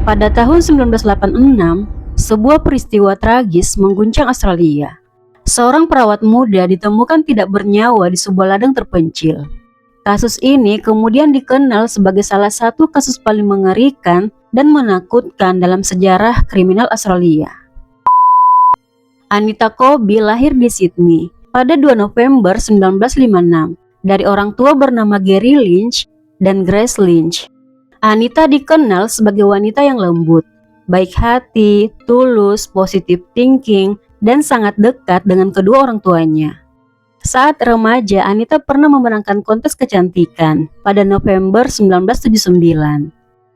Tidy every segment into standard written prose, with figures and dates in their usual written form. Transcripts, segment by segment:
Pada tahun 1986, sebuah peristiwa tragis mengguncang Australia. Seorang perawat muda ditemukan tidak bernyawa di sebuah ladang terpencil. Kasus ini kemudian dikenal sebagai salah satu kasus paling mengerikan dan menakutkan dalam sejarah kriminal Australia. Anita Colby lahir di Sydney pada 2 November 1956 dari orang tua bernama Gary Lynch dan Grace Lynch. Anita dikenal sebagai wanita yang lembut, baik hati, tulus, positive thinking, dan sangat dekat dengan kedua orang tuanya. Saat remaja, Anita pernah memenangkan kontes kecantikan pada November 1979.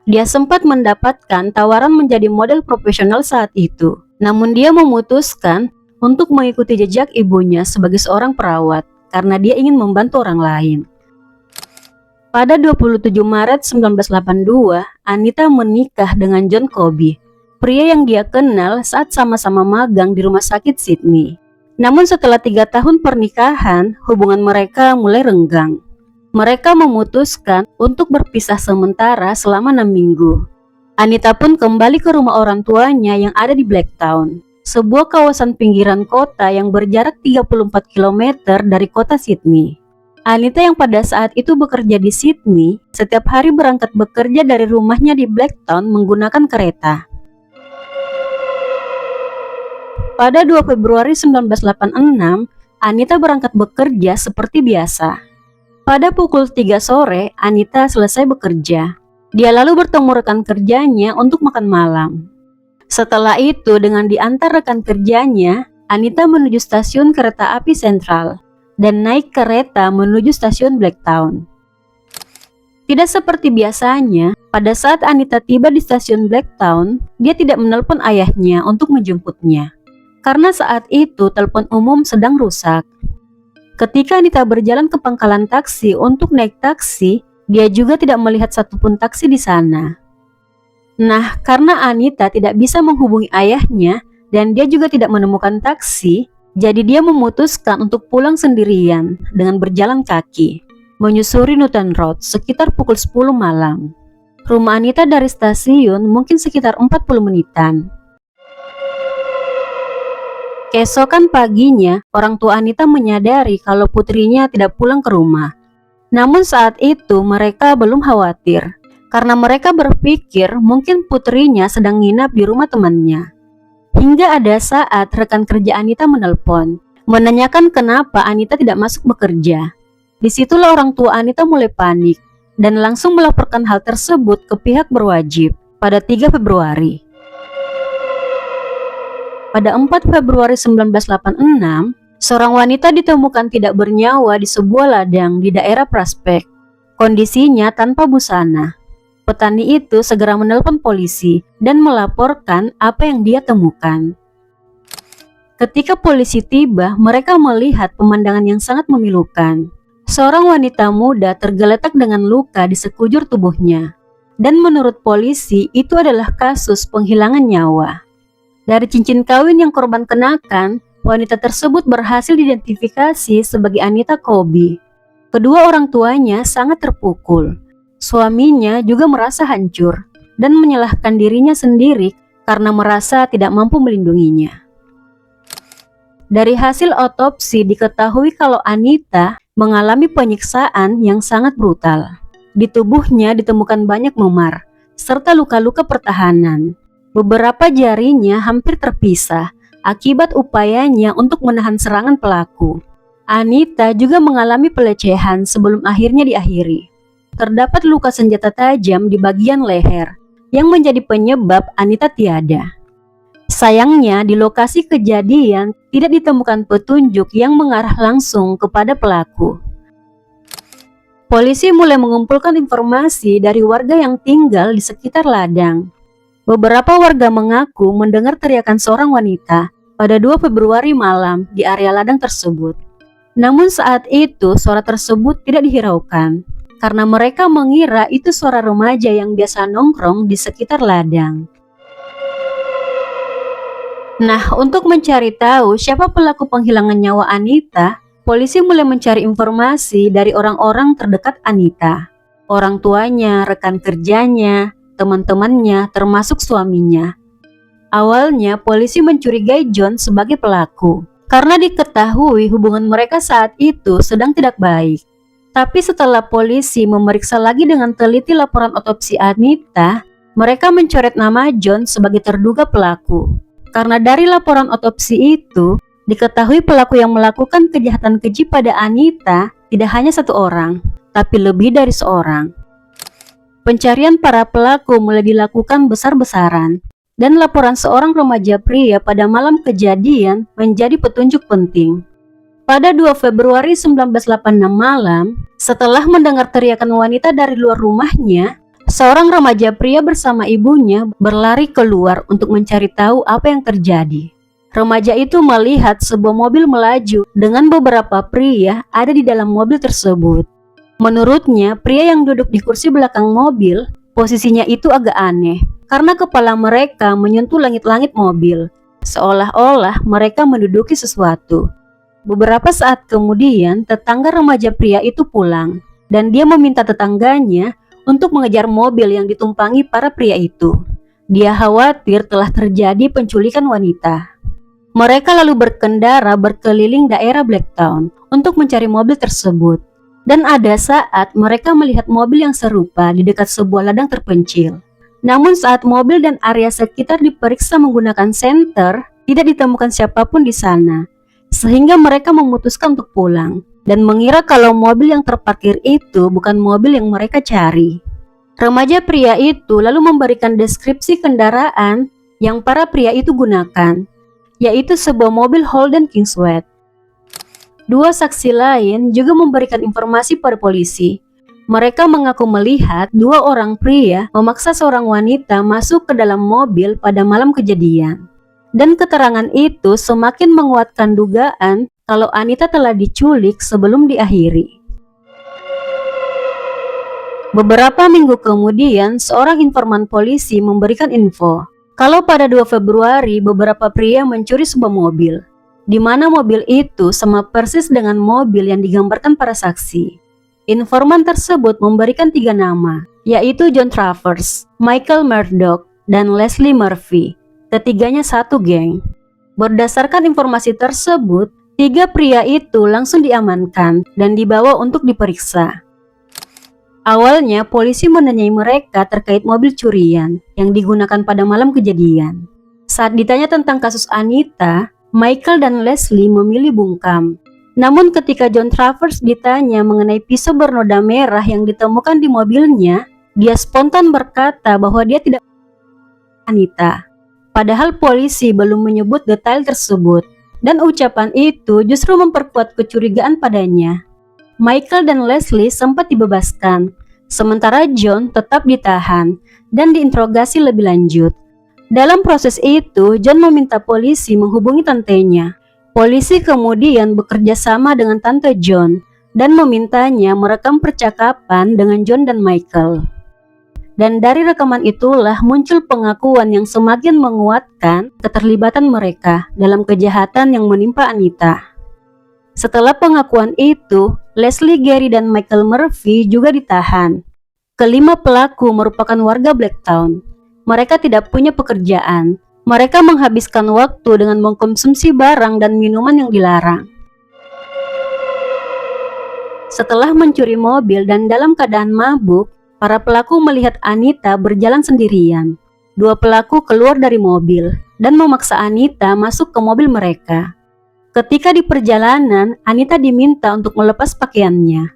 Dia sempat mendapatkan tawaran menjadi model profesional saat itu, namun dia memutuskan untuk mengikuti jejak ibunya sebagai seorang perawat karena dia ingin membantu orang lain. Pada 27 Maret 1982, Anita menikah dengan John Colby, pria yang dia kenal saat sama-sama magang di rumah sakit Sydney. Namun setelah 3 tahun pernikahan, hubungan mereka mulai renggang. Mereka memutuskan untuk berpisah sementara selama 6 minggu. Anita pun kembali ke rumah orang tuanya yang ada di Blacktown, sebuah kawasan pinggiran kota yang berjarak 34 km dari kota Sydney. Anita yang pada saat itu bekerja di Sydney, setiap hari berangkat bekerja dari rumahnya di Blacktown menggunakan kereta. Pada 2 Februari 1986, Anita berangkat bekerja seperti biasa. Pada pukul 3 sore, Anita selesai bekerja. Dia lalu bertemu rekan kerjanya untuk makan malam. Setelah itu, dengan diantar rekan kerjanya, Anita menuju stasiun kereta api sentral dan naik kereta menuju stasiun Blacktown. Tidak seperti biasanya, pada saat Anita tiba di stasiun Blacktown, dia tidak menelpon ayahnya untuk menjemputnya. Karena saat itu telepon umum sedang rusak. Ketika Anita berjalan ke pangkalan taksi untuk naik taksi, dia juga tidak melihat satupun taksi di sana. Nah, karena Anita tidak bisa menghubungi ayahnya dan dia juga tidak menemukan taksi, jadi dia memutuskan untuk pulang sendirian dengan berjalan kaki, menyusuri Newton Road sekitar pukul 10 malam. Rumah Anita dari stasiun mungkin sekitar 40 menitan. Keesokan paginya, orang tua Anita menyadari kalau putrinya tidak pulang ke rumah. Namun saat itu mereka belum khawatir, karena mereka berpikir mungkin putrinya sedang nginap di rumah temannya. Hingga ada saat rekan kerja Anita menelpon, menanyakan kenapa Anita tidak masuk bekerja. Disitulah orang tua Anita mulai panik, dan langsung melaporkan hal tersebut ke pihak berwajib pada 3 Februari. Pada 4 Februari 1986, seorang wanita ditemukan tidak bernyawa di sebuah ladang di daerah Prospect. Kondisinya tanpa busana. Petani itu segera menelpon polisi dan melaporkan apa yang dia temukan. Ketika polisi tiba, mereka melihat pemandangan yang sangat memilukan. Seorang wanita muda tergeletak dengan luka di sekujur tubuhnya. Dan menurut polisi, itu adalah kasus penghilangan nyawa. Dari cincin kawin yang korban kenakan, wanita tersebut berhasil diidentifikasi sebagai Anita Colby. Kedua orang tuanya sangat terpukul. Suaminya juga merasa hancur dan menyalahkan dirinya sendiri karena merasa tidak mampu melindunginya. Dari hasil otopsi diketahui kalau Anita mengalami penyiksaan yang sangat brutal. Di tubuhnya ditemukan banyak memar, serta luka-luka pertahanan. Beberapa jarinya hampir terpisah akibat upayanya untuk menahan serangan pelaku. Anita juga mengalami pelecehan sebelum akhirnya diakhiri. Terdapat luka senjata tajam di bagian leher yang menjadi penyebab Anita tiada. Sayangnya, di lokasi kejadian tidak ditemukan petunjuk yang mengarah langsung kepada pelaku. Polisi mulai mengumpulkan informasi dari warga yang tinggal di sekitar ladang. Beberapa warga mengaku mendengar teriakan seorang wanita pada 2 Februari malam di area ladang tersebut. Namun saat itu suara tersebut tidak dihiraukan karena mereka mengira itu suara remaja yang biasa nongkrong di sekitar ladang. Nah, untuk mencari tahu siapa pelaku penghilangan nyawa Anita, polisi mulai mencari informasi dari orang-orang terdekat Anita. Orang tuanya, rekan kerjanya, teman-temannya termasuk suaminya. Awalnya polisi mencurigai John sebagai pelaku karena diketahui hubungan mereka saat itu sedang tidak baik. Tapi setelah polisi memeriksa lagi dengan teliti laporan otopsi Anita, mereka mencoret nama John sebagai terduga pelaku. Karena dari laporan otopsi itu, diketahui pelaku yang melakukan kejahatan keji pada Anita tidak hanya satu orang, tapi lebih dari seorang. Pencarian para pelaku mulai dilakukan besar-besaran, dan laporan seorang remaja pria pada malam kejadian menjadi petunjuk penting. Pada 2 Februari 1986 malam, setelah mendengar teriakan wanita dari luar rumahnya, seorang remaja pria bersama ibunya berlari keluar untuk mencari tahu apa yang terjadi. Remaja itu melihat sebuah mobil melaju dengan beberapa pria ada di dalam mobil tersebut. Menurutnya, pria yang duduk di kursi belakang mobil, posisinya itu agak aneh karena kepala mereka menyentuh langit-langit mobil, seolah-olah mereka menduduki sesuatu. Beberapa saat kemudian, tetangga remaja pria itu pulang, dan dia meminta tetangganya untuk mengejar mobil yang ditumpangi para pria itu. Dia khawatir telah terjadi penculikan wanita. Mereka lalu berkendara berkeliling daerah Blacktown untuk mencari mobil tersebut. Dan ada saat mereka melihat mobil yang serupa di dekat sebuah ladang terpencil. Namun saat mobil dan area sekitar diperiksa menggunakan senter, tidak ditemukan siapapun di sana. Sehingga mereka memutuskan untuk pulang dan mengira kalau mobil yang terparkir itu bukan mobil yang mereka cari. Remaja pria itu lalu memberikan deskripsi kendaraan yang para pria itu gunakan, yaitu sebuah mobil Holden Kingsway. Dua saksi lain juga memberikan informasi pada polisi. Mereka mengaku melihat dua orang pria memaksa seorang wanita masuk ke dalam mobil pada malam kejadian. Dan keterangan itu semakin menguatkan dugaan kalau Anita telah diculik sebelum diakhiri. Beberapa minggu kemudian, seorang informan polisi memberikan info kalau pada 2 Februari beberapa pria mencuri sebuah mobil, di mana mobil itu sama persis dengan mobil yang digambarkan para saksi. Informan tersebut memberikan 3 nama, yaitu John Travers, Michael Murdoch, dan Leslie Murphy. Ketiganya satu geng. Berdasarkan informasi tersebut, 3 pria itu langsung diamankan dan dibawa untuk diperiksa. Awalnya, polisi menanyai mereka terkait mobil curian yang digunakan pada malam kejadian. Saat ditanya tentang kasus Anita, Michael dan Leslie memilih bungkam. Namun ketika John Travers ditanya mengenai pisau bernoda merah yang ditemukan di mobilnya, dia spontan berkata bahwa dia tidak Anita. Padahal polisi belum menyebut detail tersebut, dan ucapan itu justru memperkuat kecurigaan padanya. Michael dan Leslie sempat dibebaskan, sementara John tetap ditahan dan diinterogasi lebih lanjut. Dalam proses itu, John meminta polisi menghubungi tantenya. Polisi kemudian bekerja sama dengan tante John dan memintanya merekam percakapan dengan John dan Michael. Dan dari rekaman itulah muncul pengakuan yang semakin menguatkan keterlibatan mereka dalam kejahatan yang menimpa Anita. Setelah pengakuan itu, Leslie, Gary, dan Michael Murphy juga ditahan. Kelima pelaku merupakan warga Blacktown. Mereka tidak punya pekerjaan. Mereka menghabiskan waktu dengan mengkonsumsi barang dan minuman yang dilarang. Setelah mencuri mobil dan dalam keadaan mabuk, para pelaku melihat Anita berjalan sendirian. 2 pelaku keluar dari mobil dan memaksa Anita masuk ke mobil mereka. Ketika di perjalanan, Anita diminta untuk melepas pakaiannya.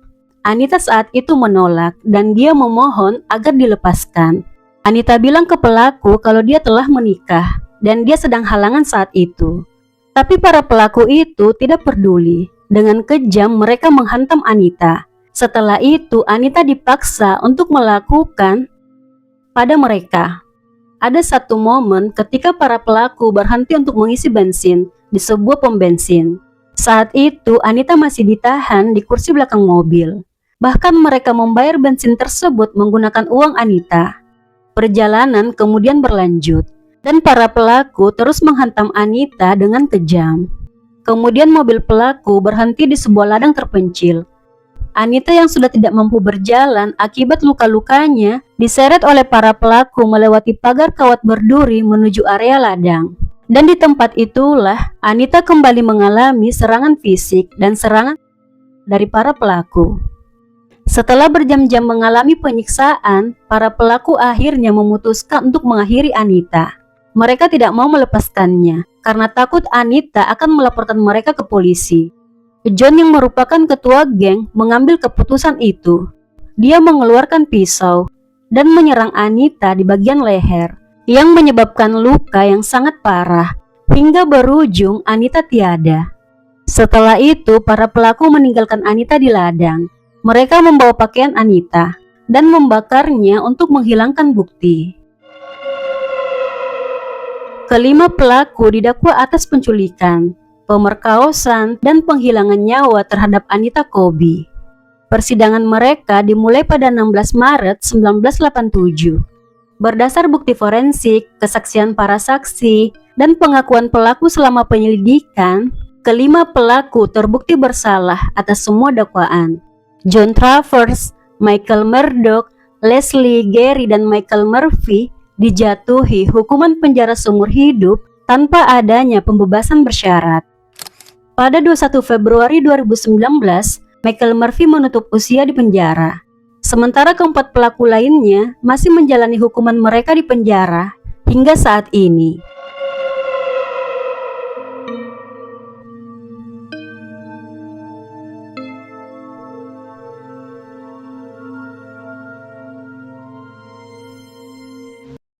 Anita saat itu menolak dan dia memohon agar dilepaskan. Anita bilang ke pelaku kalau dia telah menikah dan dia sedang halangan saat itu. Tapi para pelaku itu tidak peduli. Dengan kejam mereka menghantam Anita. Setelah itu Anita dipaksa untuk melakukan pada mereka. Ada satu momen ketika para pelaku berhenti untuk mengisi bensin di sebuah pom bensin. Saat itu Anita masih ditahan di kursi belakang mobil. Bahkan mereka membayar bensin tersebut menggunakan uang Anita. Perjalanan kemudian berlanjut, dan para pelaku terus menghantam Anita dengan kejam. Kemudian mobil pelaku berhenti di sebuah ladang terpencil. Anita yang sudah tidak mampu berjalan akibat luka-lukanya diseret oleh para pelaku melewati pagar kawat berduri menuju area ladang. Dan di tempat itulah Anita kembali mengalami serangan fisik dan serangan dari para pelaku. Setelah berjam-jam mengalami penyiksaan, para pelaku akhirnya memutuskan untuk mengakhiri Anita. Mereka tidak mau melepaskannya karena takut Anita akan melaporkan mereka ke polisi. John yang merupakan ketua geng mengambil keputusan itu. Dia mengeluarkan pisau dan menyerang Anita di bagian leher yang menyebabkan luka yang sangat parah hingga berujung Anita tiada. Setelah itu, para pelaku meninggalkan Anita di ladang. Mereka membawa pakaian Anita dan membakarnya untuk menghilangkan bukti. Kelima pelaku didakwa atas penculikan, pemerkosaan, dan penghilangan nyawa terhadap Anita Kobi. Persidangan mereka dimulai pada 16 Maret 1987. Berdasar bukti forensik, kesaksian para saksi, dan pengakuan pelaku selama penyelidikan, kelima pelaku terbukti bersalah atas semua dakwaan. John Travers, Michael Murdoch, Leslie, Gary, dan Michael Murphy dijatuhi hukuman penjara seumur hidup tanpa adanya pembebasan bersyarat. Pada 21 Februari 2019, Michael Murphy menutup usia di penjara. Sementara keempat pelaku lainnya masih menjalani hukuman mereka di penjara hingga saat ini.